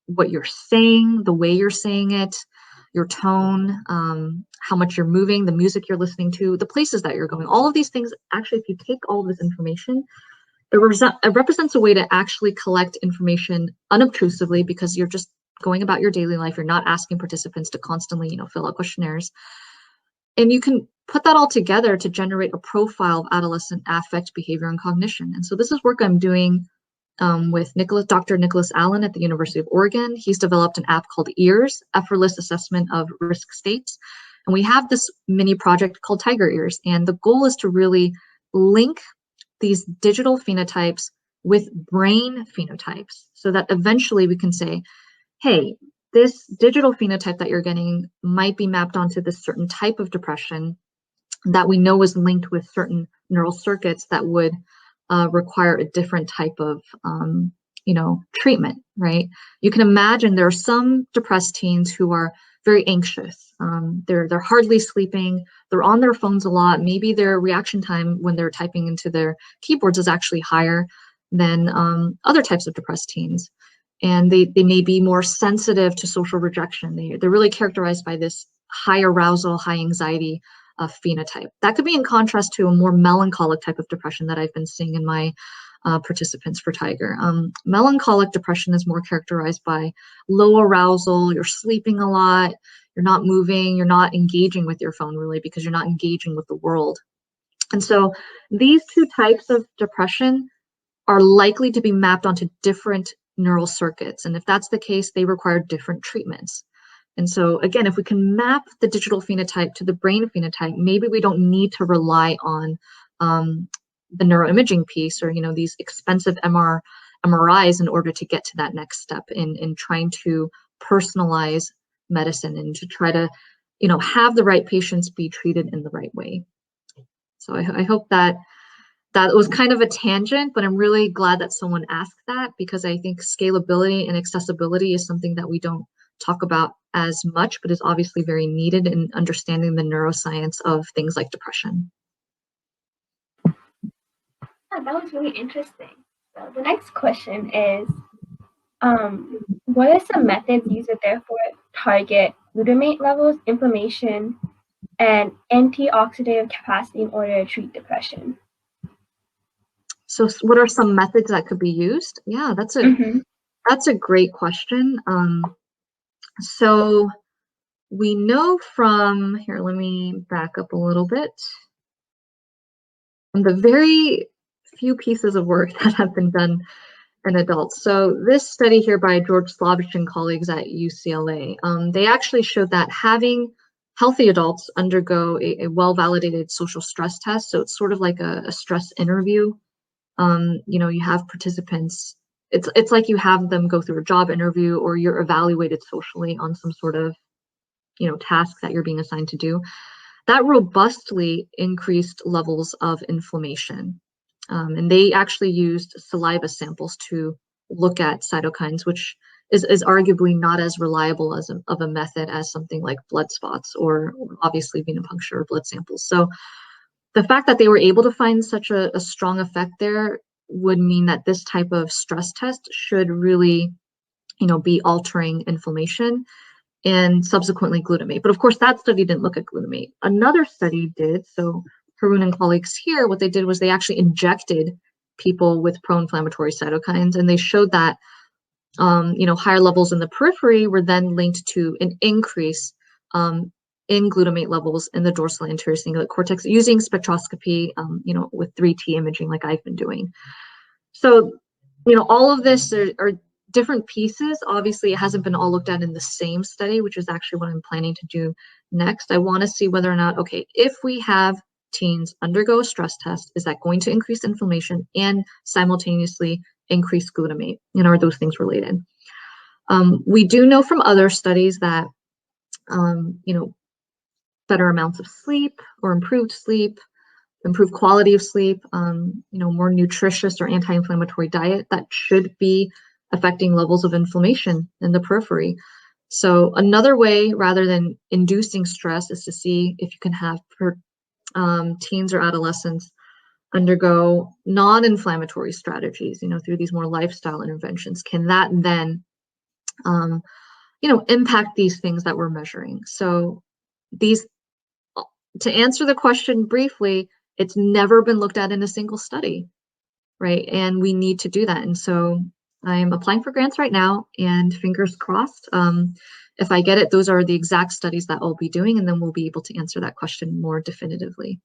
what you're saying, the way you're saying it, your tone, how much you're moving, the music you're listening to, the places that you're going. All of these things, actually, if you take all of this information, it represents a way to actually collect information unobtrusively, because you're just going about your daily life. You're not asking participants to constantly, fill out questionnaires. And you can put that all together to generate a profile of adolescent affect, behavior, and cognition. And so this is work I'm doing with Dr. Nicholas Allen at the University of Oregon. He's developed an app called EARS, Effortless Assessment of Risk States. And we have this mini project called Tiger Ears. And the goal is to really link these digital phenotypes with brain phenotypes so that eventually we can say, hey, this digital phenotype that you're getting might be mapped onto this certain type of depression that we know is linked with certain neural circuits that would require a different type of, treatment, right? You can imagine there are some depressed teens who are very anxious. They're hardly sleeping. They're on their phones a lot. Maybe their reaction time when they're typing into their keyboards is actually higher than other types of depressed teens. And they may be more sensitive to social rejection. They're really characterized by this high arousal, high anxiety phenotype. That could be in contrast to a more melancholic type of depression that I've been seeing in my participants for Tiger. Melancholic depression is more characterized by low arousal. You're sleeping a lot. You're not moving. You're not engaging with your phone really because you're not engaging with the world. And so these two types of depression are likely to be mapped onto different neural circuits. And if that's the case, they require different treatments. And so again, if we can map the digital phenotype to the brain phenotype, maybe we don't need to rely on the neuroimaging piece or, these expensive MRIs in order to get to that next step in trying to personalize medicine and to try to, have the right patients be treated in the right way. So I hope that was kind of a tangent, but I'm really glad that someone asked that because I think scalability and accessibility is something that we don't talk about as much, but is obviously very needed in understanding the neuroscience of things like depression. Yeah, that was really interesting. So the next question is, what are some methods used to therefore target glutamate levels, inflammation, and antioxidative capacity in order to treat depression? So what are some methods that could be used? Yeah, that's a great question. So we know from here, let me back up a little bit. From the very few pieces of work that have been done in adults. So this study here by George Slavich and colleagues at UCLA, they actually showed that having healthy adults undergo a well-validated social stress test. So it's sort of like a stress interview. You have participants, it's like you have them go through a job interview or you're evaluated socially on some sort of, task that you're being assigned to do. That robustly increased levels of inflammation. And they actually used saliva samples to look at cytokines, which is arguably not as reliable of a method as something like blood spots or obviously venipuncture or blood samples. So the fact that they were able to find such a strong effect there would mean that this type of stress test should really, be altering inflammation and subsequently glutamate. But of course, that study didn't look at glutamate. Another study did. So Haroon and colleagues here, what they did was they actually injected people with pro-inflammatory cytokines, and they showed that, higher levels in the periphery were then linked to an increase in glutamate levels in the dorsal anterior cingulate cortex using spectroscopy, with 3T imaging like I've been doing. So, all of this are different pieces. Obviously, it hasn't been all looked at in the same study, which is actually what I'm planning to do next. I want to see whether or not, okay, if we have teens undergo a stress test, is that going to increase inflammation and simultaneously increase glutamate? And are those things related? We do know from other studies that, better amounts of sleep or improved quality of sleep, more nutritious or anti-inflammatory diet, that should be affecting levels of inflammation in the periphery. So another way, rather than inducing stress, is to see if you can have teens or adolescents undergo non-inflammatory strategies, through these more lifestyle interventions. Can that then, impact these things that we're measuring? So to answer the question briefly, it's never been looked at in a single study, right? And we need to do that. And so I'm applying for grants right now, and fingers crossed, if I get it, those are the exact studies that I'll be doing, and then we'll be able to answer that question more definitively.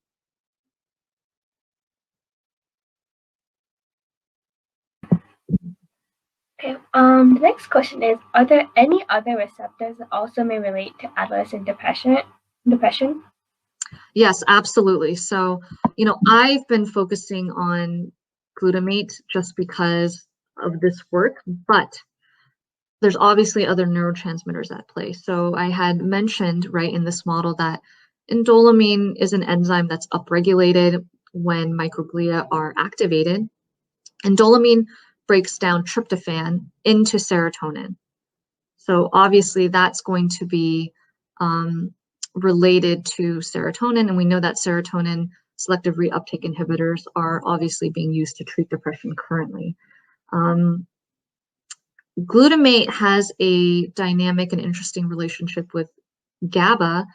Okay, the next question is, are there any other receptors that also may relate to adolescent depression? Yes, absolutely. So, I've been focusing on glutamate just because of this work, but there's obviously other neurotransmitters at play. So I had mentioned, right, in this model that indolamine is an enzyme that's upregulated when microglia are activated. Indolamine breaks down tryptophan into serotonin. So obviously that's going to be related to serotonin, and we know that serotonin selective reuptake inhibitors are obviously being used to treat depression currently. Glutamate has a dynamic and interesting relationship with GABA.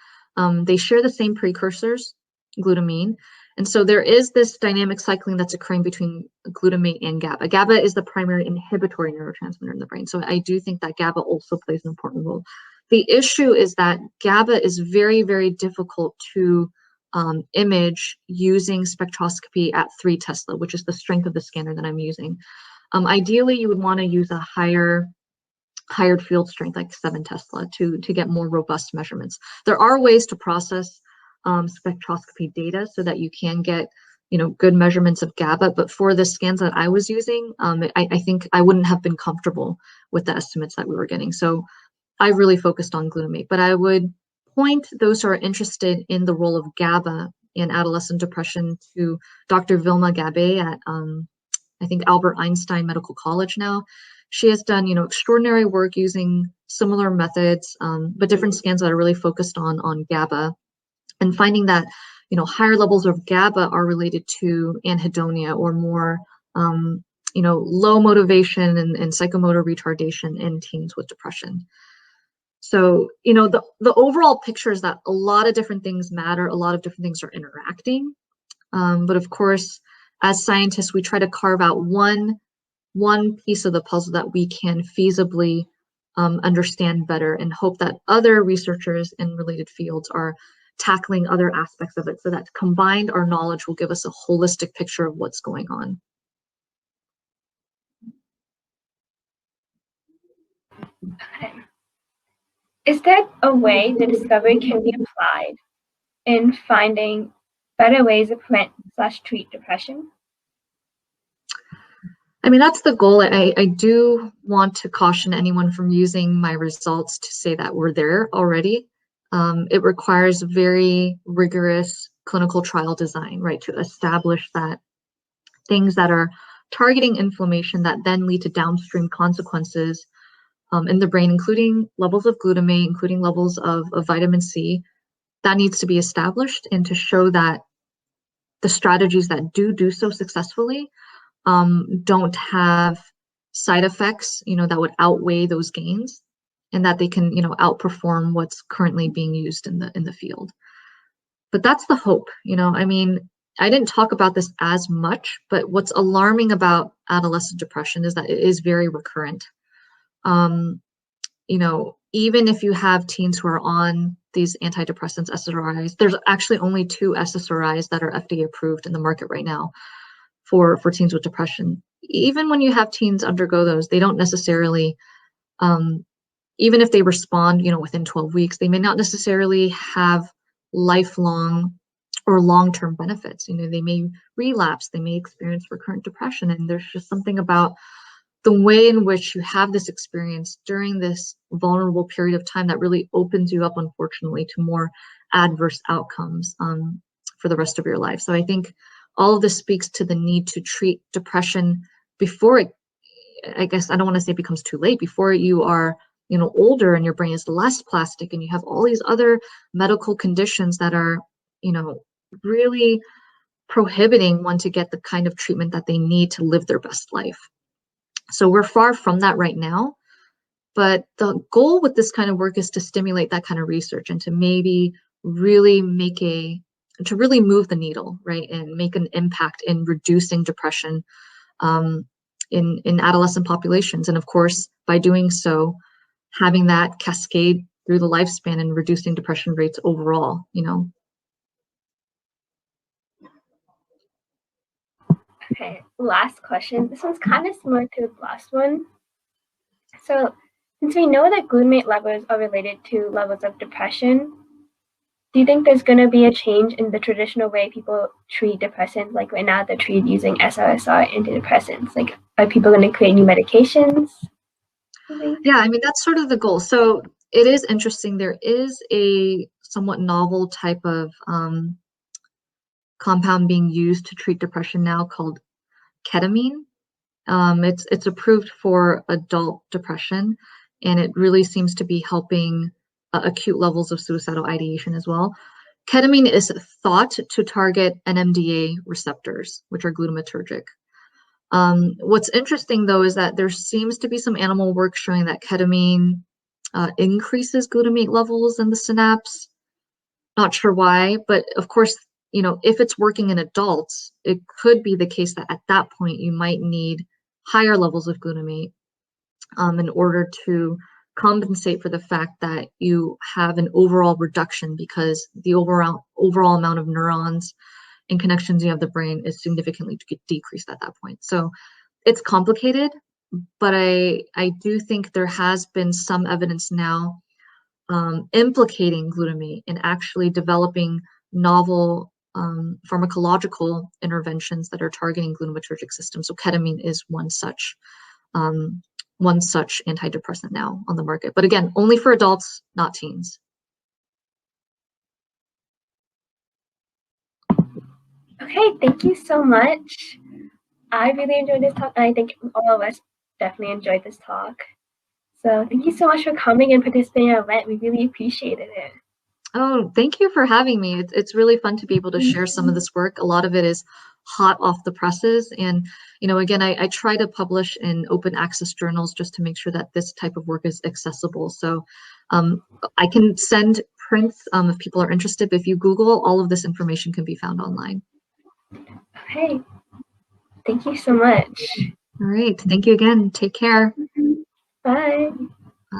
They share the same precursors, glutamine, And so there is this dynamic cycling that's occurring between glutamate and GABA. GABA is the primary inhibitory neurotransmitter in the brain. So I do think that GABA also plays an important role. The issue is that GABA is very, very difficult to image using spectroscopy at 3 Tesla, which is the strength of the scanner that I'm using. Ideally, you would want to use a higher field strength, like 7 Tesla, to get more robust measurements. There are ways to process spectroscopy data so that you can get, good measurements of GABA, but for the scans that I was using, I think I wouldn't have been comfortable with the estimates that we were getting. So I really focused on glutamate, but I would point those who are interested in the role of GABA in adolescent depression to Dr. Vilma Gabe at, I think, Albert Einstein Medical College now. She has done, extraordinary work using similar methods, but different scans that are really focused on GABA, and finding that, higher levels of GABA are related to anhedonia, or more, low motivation and psychomotor retardation in teens with depression. So, the overall picture is that a lot of different things matter, a lot of different things are interacting. But of course, as scientists, we try to carve out one piece of the puzzle that we can feasibly understand better, and hope that other researchers in related fields are tackling other aspects of it, so that combined our knowledge will give us a holistic picture of what's going on. Okay. Is there a way the discovery can be applied in finding better ways to prevent/treat depression? I mean, that's the goal. I do want to caution anyone from using my results to say that we're there already. It requires very rigorous clinical trial design, right, to establish that things that are targeting inflammation that then lead to downstream consequences in the brain, including levels of glutamate, including levels of vitamin C, that needs to be established, and to show that the strategies that do so successfully don't have side effects, that would outweigh those gains, and that they can, outperform what's currently being used in the field. But that's the hope, I mean, I didn't talk about this as much, but what's alarming about adolescent depression is that it is very recurrent. Even if you have teens who are on these antidepressants, SSRIs, there's actually only 2 SSRIs that are FDA approved in the market right now for teens with depression. Even when you have teens undergo those, they don't necessarily, even if they respond, within 12 weeks, they may not necessarily have lifelong or long-term benefits. They may relapse, they may experience recurrent depression, and there's just something about the way in which you have this experience during this vulnerable period of time that really opens you up, unfortunately, to more adverse outcomes for the rest of your life. So I think all of this speaks to the need to treat depression before it, I guess, I don't want to say it becomes too late, before you are, older and your brain is less plastic and you have all these other medical conditions that are, really prohibiting one to get the kind of treatment that they need to live their best life. So we're far from that right now, but the goal with this kind of work is to stimulate that kind of research, and to maybe really to really move the needle, right, and make an impact in reducing depression in adolescent populations. And of course, by doing so, having that cascade through the lifespan and reducing depression rates overall, Okay, last question. This one's kind of similar to the last one. So, since we know that glutamate levels are related to levels of depression, do you think there's going to be a change in the traditional way people treat depression? Like right now, they're treated using SRSR antidepressants. Like, are people going to create new medications? Yeah, I mean, that's sort of the goal. So it is interesting. There is a somewhat novel type of compound being used to treat depression now called ketamine. It's approved for adult depression, and it really seems to be helping acute levels of suicidal ideation as well. Ketamine is thought to target NMDA receptors, which are glutamatergic. What's interesting, though, is that there seems to be some animal work showing that ketamine increases glutamate levels in the synapse. Not sure why, but of course, if it's working in adults, it could be the case that at that point you might need higher levels of glutamate in order to compensate for the fact that you have an overall reduction, because the overall amount of neurons and connections you have the brain is significantly decreased at that point. So it's complicated, but I do think there has been some evidence now implicating glutamate and actually developing novel pharmacological interventions that are targeting glutamatergic systems. So ketamine is one such antidepressant now on the market. But again, only for adults, not teens. Okay, thank you so much. I really enjoyed this talk, and I think all of us definitely enjoyed this talk. So thank you so much for coming and participating in our event. We really appreciated it. Oh, thank you for having me. It's really fun to be able to share some of this work. A lot of it is hot off the presses. And, again, I try to publish in open access journals just to make sure that this type of work is accessible. So I can send prints if people are interested. But if you Google, all of this information can be found online. Okay. Thank you so much. All right. Thank you again. Take care. Bye.